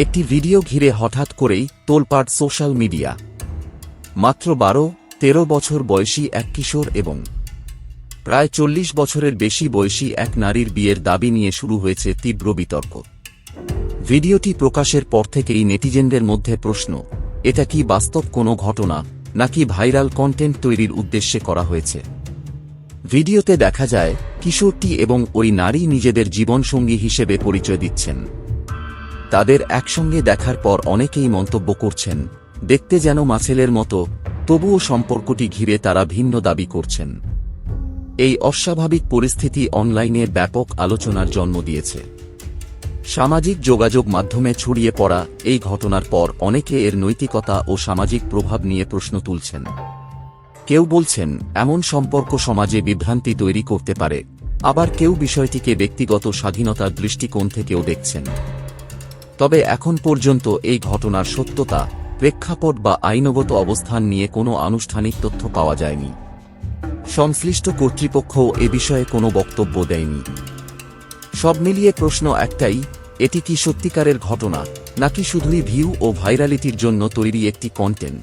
একটি ভিডিও ঘিরে হঠাৎ করেই তোলপাড় সোশ্যাল মিডিয়া। মাত্র 12-13 বছর বয়সী এক কিশোর এবং প্রায় 40 বছরের বেশি বয়সী এক নারীর বিয়ের দাবি নিয়ে শুরু হয়েছে তীব্র বিতর্ক। ভিডিওটি প্রকাশের পর থেকেই নেটিজেনদের মধ্যে প্রশ্ন, এটা কি বাস্তব কোনো ঘটনা নাকি ভাইরাল কন্টেন্ট তৈরির উদ্দেশ্যে করা হয়েছে। ভিডিওতে দেখা যায় কিশোরটি এবং ওই নারী নিজেদের জীবনসঙ্গী হিসেবে পরিচয় দিচ্ছেন। তাদের একসঙ্গে দেখার পর অনেকেই মন্তব্য করছেন, দেখতে যেন মাছেলের মতো, তবুও সম্পর্কটি ঘিরে তারা ভিন্ন দাবি করছেন। এই অস্বাভাবিক পরিস্থিতি অনলাইনে ব্যাপক আলোচনার জন্ম দিয়েছে। সামাজিক যোগাযোগ মাধ্যমে ছড়িয়ে পড়া এই ঘটনার পর অনেকে এর নৈতিকতা ও সামাজিক প্রভাব নিয়ে প্রশ্ন তুলছেন। কেউ বলছেন এমন সম্পর্ক সমাজে বিভ্রান্তি তৈরি করতে পারে, আবার কেউ বিষয়টিকে ব্যক্তিগত স্বাধীনতার দৃষ্টিকোণ থেকেও দেখছেন। তবে এখন পর্যন্ত এই ঘটনার সত্যতা, প্রেক্ষাপট বা আইনগত অবস্থান নিয়ে কোনো আনুষ্ঠানিক তথ্য পাওয়া যায়নি। সংশ্লিষ্ট কর্তৃপক্ষও এ বিষয়ে কোনো বক্তব্য দেয়নি। সব মিলিয়ে প্রশ্ন একটাই, এটি কি সত্যিকারের ঘটনা নাকি শুধুই ভিউ ও ভাইরালিটির জন্য তৈরি একটি কন্টেন্ট।